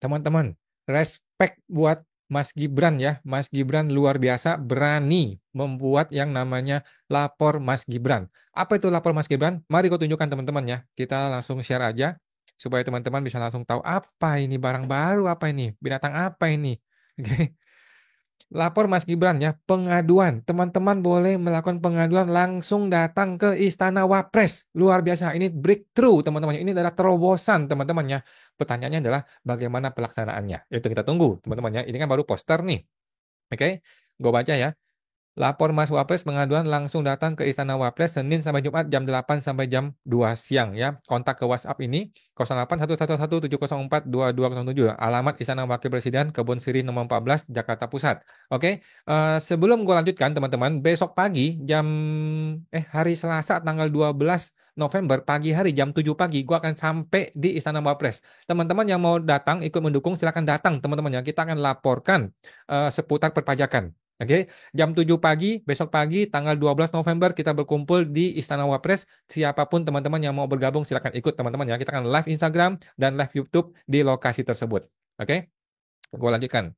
Teman-teman, respect buat Mas Gibran ya. Mas Gibran luar biasa berani membuat yang namanya lapor Mas Gibran. Apa itu lapor Mas Gibran? Mari kau tunjukkan teman-teman ya. Kita langsung share aja supaya teman-teman bisa langsung tahu apa ini barang baru, apa ini binatang apa ini. Oke. Lapor Mas Gibran ya, pengaduan. Teman-teman boleh melakukan pengaduan langsung datang ke Istana Wapres. Luar biasa, ini breakthrough teman-teman. Ini adalah terobosan teman-teman ya. Pertanyaannya adalah bagaimana pelaksanaannya. Itu kita tunggu teman-teman ya. Ini kan baru poster nih. Oke, gue baca ya. Lapor Mas Wapres pengaduan langsung datang ke Istana Wapres Senin sampai Jumat jam 8 sampai jam 2 siang ya. Kontak ke WhatsApp ini 081117042207. Alamat Istana Wakil Presiden Kebun Sirih nomor 14 Jakarta Pusat. Oke, sebelum gue lanjutkan teman-teman, besok pagi hari Selasa tanggal 12 November pagi hari jam 7 pagi gue akan sampai di Istana Wapres. Teman-teman yang mau datang ikut mendukung silakan datang teman-teman ya. Kita akan laporkan seputar perpajakan. Oke, jam 7 pagi, besok pagi, tanggal 12 November, kita berkumpul di Istana Wapres. Siapapun teman-teman yang mau bergabung, silakan ikut teman-teman ya. Kita akan live Instagram dan live YouTube di lokasi tersebut. Oke, gue lanjutkan.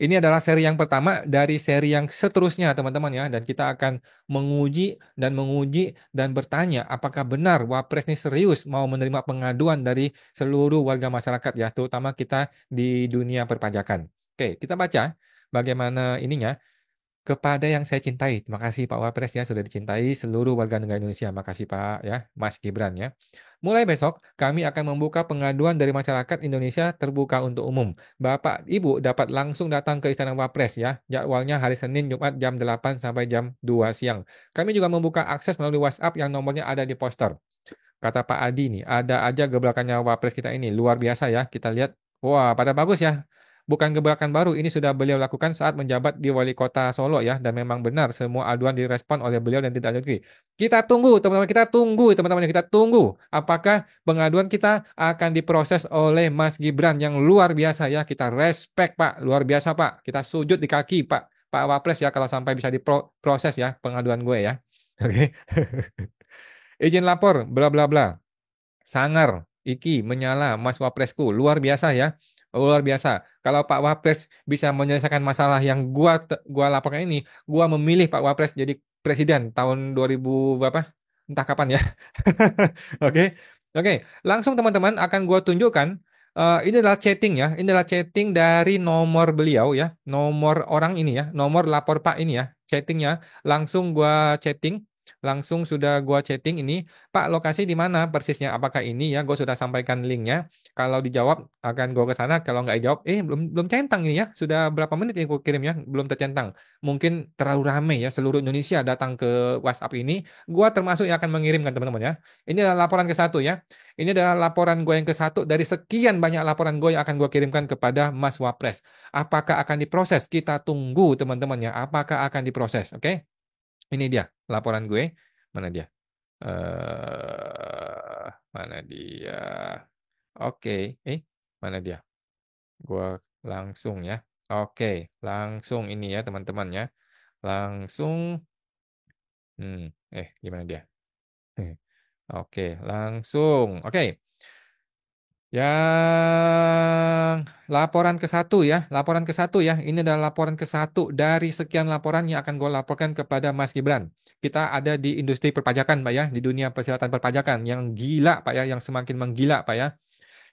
Ini adalah seri yang pertama dari seri yang seterusnya, teman-teman ya. Dan kita akan menguji dan bertanya apakah benar Wapres ini serius mau menerima pengaduan dari seluruh warga masyarakat ya, terutama kita di dunia perpajakan. Oke, kita baca bagaimana ininya. Kepada yang saya cintai, terima kasih Pak Wapres ya sudah dicintai seluruh warga negara Indonesia. Makasih Pak ya, Mas Gibran ya. Mulai besok kami akan membuka pengaduan dari masyarakat Indonesia terbuka untuk umum. Bapak Ibu dapat langsung datang ke Istana Wapres ya. Jadwalnya hari Senin Jumat jam 8 sampai jam 2 siang. Kami juga membuka akses melalui WhatsApp yang nomornya ada di poster. Kata Pak Adi nih, ada aja gebrakannya Wapres kita ini luar biasa ya. Kita lihat, wah pada bagus ya. Bukan gebrakan baru, ini sudah beliau lakukan saat menjabat di Wali Kota Solo ya. Dan memang benar, semua aduan direspon oleh beliau dan tidak lanjuti. Kita tunggu, teman-teman, kita tunggu. Apakah pengaduan kita akan diproses oleh Mas Gibran yang luar biasa ya. Kita respect Pak, luar biasa Pak. Kita sujud di kaki Pak. Pak Wapres ya, kalau sampai bisa diproses ya pengaduan gue ya. Oke. Izin lapor, bla bla bla. Sangar, iki, menyala, Mas Wapresku, luar biasa ya. Luar biasa. Kalau Pak Wapres bisa menyelesaikan masalah yang gua laporkan ini, gua memilih Pak Wapres jadi presiden tahun 2000 berapa? Entah kapan ya. Oke. Oke, langsung teman-teman akan gua tunjukkan ini adalah chatting ya. Ini adalah chatting dari nomor beliau ya. Nomor orang ini ya, nomor lapor Pak ini ya. Chattingnya langsung gua chatting. Langsung sudah gua chatting ini, Pak, lokasi di mana persisnya? Apakah ini ya? Gue sudah sampaikan linknya. Kalau dijawab akan gue ke sana. Kalau nggak dijawab, belum belum centang ini ya. Sudah berapa menit ini gue kirim ya? Belum tercentang. Mungkin terlalu ramai ya. Seluruh Indonesia datang ke WhatsApp ini. Gue termasuk yang akan mengirimkan teman-teman ya. Ini adalah laporan ke satu ya. Ini adalah laporan gue yang ke satu dari sekian banyak laporan gue yang akan gue kirimkan kepada Mas Wapres. Apakah akan diproses? Kita tunggu teman-teman ya. Apakah akan diproses? Oke? Ini dia laporan gue. Mana dia? Mana dia? Oke, mana dia? Gua langsung ya. Oke, langsung ini ya teman-teman ya. Langsung, gimana dia? Oke, langsung. Oke, yang laporan ke satu ya, laporan ke satu ya. Ini adalah laporan ke satu dari sekian laporan yang akan gue laporkan kepada Mas Gibran. Kita ada di industri perpajakan, Pak ya, di dunia persilatan perpajakan yang gila, Pak ya, yang semakin menggila, Pak ya.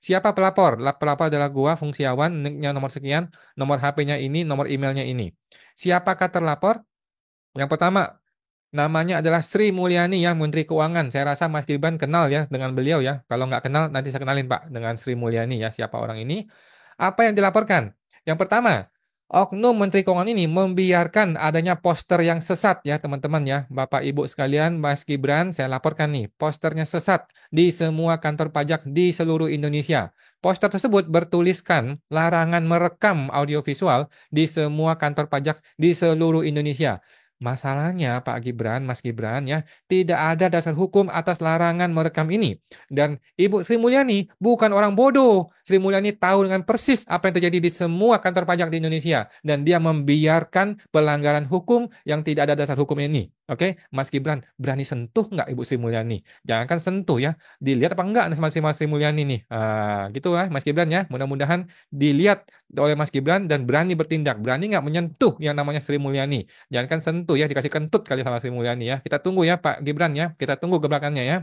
Siapa pelapor? Pelapor adalah gua, Fungsiawan, nicknya nomor sekian, nomor HP-nya ini, nomor emailnya ini. Siapakah terlapor? Yang pertama, namanya adalah Sri Mulyani ya, Menteri Keuangan. Saya rasa Mas Gibran kenal ya dengan beliau ya. Kalau nggak kenal, nanti saya kenalin Pak dengan Sri Mulyani ya, siapa orang ini. Apa yang dilaporkan? Yang pertama, Oknum Menteri Keuangan ini membiarkan adanya poster yang sesat ya teman-teman ya. Bapak Ibu sekalian, Mas Gibran, saya laporkan nih, posternya sesat di semua kantor pajak di seluruh Indonesia. Poster tersebut bertuliskan larangan merekam audiovisual di semua kantor pajak di seluruh Indonesia. Masalahnya Pak Gibran, Mas Gibran ya, tidak ada dasar hukum atas larangan merekam ini. Dan Ibu Sri Mulyani bukan orang bodoh. Sri Mulyani tahu dengan persis apa yang terjadi di semua kantor pajak di Indonesia. Dan dia membiarkan pelanggaran hukum yang tidak ada dasar hukum ini. Oke, Mas Gibran, berani sentuh nggak Ibu Sri Mulyani? Jangan kan sentuh ya. Dilihat apa enggak nih Mas Sri Mulyani nih. Gitu lah Mas Gibran ya. Mudah-mudahan dilihat oleh Mas Gibran dan berani bertindak. Berani nggak menyentuh yang namanya Sri Mulyani. Jangan kan sentuh ya, dikasih kentut kali sama Sri Mulyani ya. Kita tunggu ya Pak Gibran ya. Kita tunggu gebrakannya ya.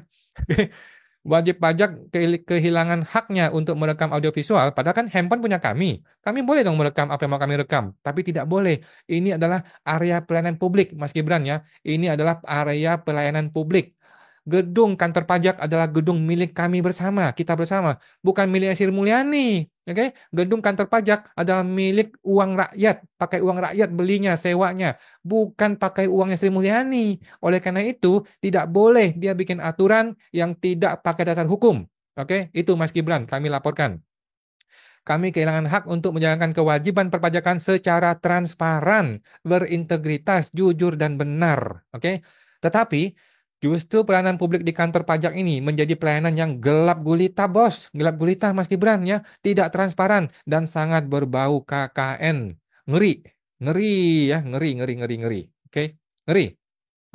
Wajib pajak kehilangan haknya untuk merekam audiovisual, padahal kan handphone punya kami. Kami boleh dong merekam apa yang mau kami rekam, tapi tidak boleh. Ini adalah area pelayanan publik, Mas Gibran ya. Ini adalah area pelayanan publik. Gedung kantor pajak adalah gedung milik kami bersama, kita bersama, bukan milik Sri Mulyani. Oke, gedung kantor pajak adalah milik uang rakyat, pakai uang rakyat belinya, sewanya, bukan pakai uangnya Sri Mulyani. Oleh karena itu, tidak boleh dia bikin aturan yang tidak pakai dasar hukum. Oke, itu Mas Gibran, kami laporkan. Kami kehilangan hak untuk menjalankan kewajiban perpajakan secara transparan, berintegritas, jujur, dan benar. Oke, tetapi justru pelayanan publik di kantor pajak ini menjadi pelayanan yang gelap gulita, bos. Gelap gulita, Mas Gibran, ya. Tidak transparan dan sangat berbau KKN. Ngeri, ngeri, ya, ngeri, ngeri, ngeri, ngeri. Oke, ngeri.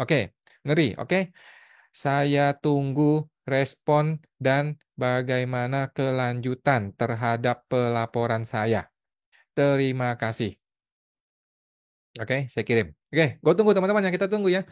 Oke, ngeri. Oke. Saya tunggu respon dan bagaimana kelanjutan terhadap pelaporan saya. Terima kasih. Oke, saya kirim. Oke, gue tunggu teman-teman yang kita tunggu ya.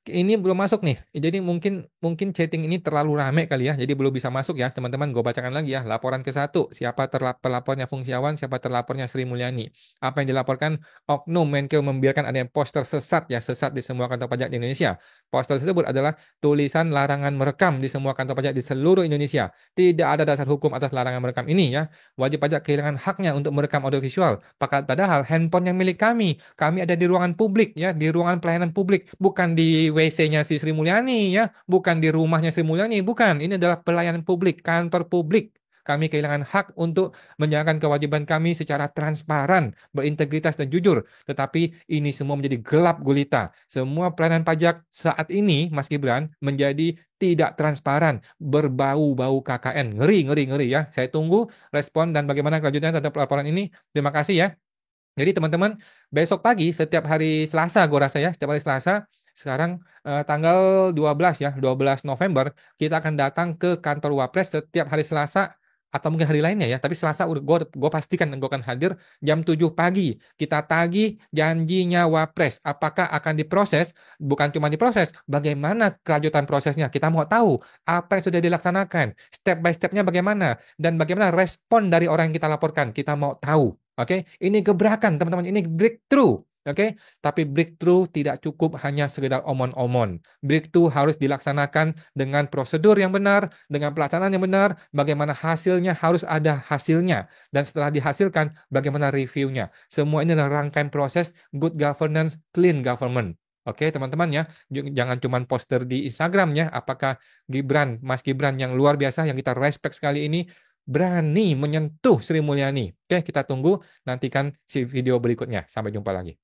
Ini belum masuk nih. Jadi mungkin mungkin chatting ini terlalu rame kali ya. Jadi belum bisa masuk ya, teman-teman. Gue bacakan lagi ya. Laporan ke-1. Siapa pelapornya Fungsiawan, siapa terlapornya Sri Mulyani. Apa yang dilaporkan? Oknum Menkeu membiarkan adanya poster sesat ya, sesat di semua kantor pajak di Indonesia. Poster tersebut adalah tulisan larangan merekam di semua kantor pajak di seluruh Indonesia. Tidak ada dasar hukum atas larangan merekam ini ya. Wajib pajak kehilangan haknya untuk merekam audiovisual. Padahal handphone yang milik kami. Kami ada di ruangan publik ya, di ruangan pelayanan publik, bukan di WC-nya si Sri Mulyani ya, bukan di rumahnya Sri Mulyani, bukan. Ini adalah pelayanan publik, kantor publik. Kami kehilangan hak untuk menjalankan kewajiban kami secara transparan, berintegritas dan jujur. Tetapi ini semua menjadi gelap gulita. Semua pelayanan pajak saat ini, Mas Gibran, menjadi tidak transparan, berbau-bau KKN. Ngeri, ngeri, ngeri ya. Saya tunggu respon dan bagaimana kelanjutannya terhadap laporan ini. Terima kasih ya. Jadi teman-teman, besok pagi setiap hari Selasa gue rasa ya, setiap hari Selasa sekarang tanggal 12 ya, 12 November kita akan datang ke kantor Wapres setiap hari Selasa atau mungkin hari lainnya ya, tapi Selasa udah gue pastikan gue akan hadir jam 7 pagi. Kita tagih janjinya Wapres, apakah akan diproses? Bukan cuma diproses, bagaimana kelanjutan prosesnya? Kita mau tahu apa yang sudah dilaksanakan, step by stepnya bagaimana dan bagaimana respon dari orang yang kita laporkan. Kita mau tahu. Oke, ini gebrakan teman-teman, ini breakthrough. Oke, tapi breakthrough tidak cukup hanya sekedar omon-omon. Breakthrough harus dilaksanakan dengan prosedur yang benar, dengan pelaksanaan yang benar, bagaimana hasilnya harus ada hasilnya. Dan setelah dihasilkan, bagaimana reviewnya. Semua ini adalah rangkaian proses good governance, clean government. Oke, teman-teman ya, jangan cuma poster di Instagram ya. Apakah Gibran, Mas Gibran yang luar biasa, yang kita respect sekali ini, berani menyentuh Sri Mulyani. Oke, kita tunggu, nantikan si video berikutnya. Sampai jumpa lagi.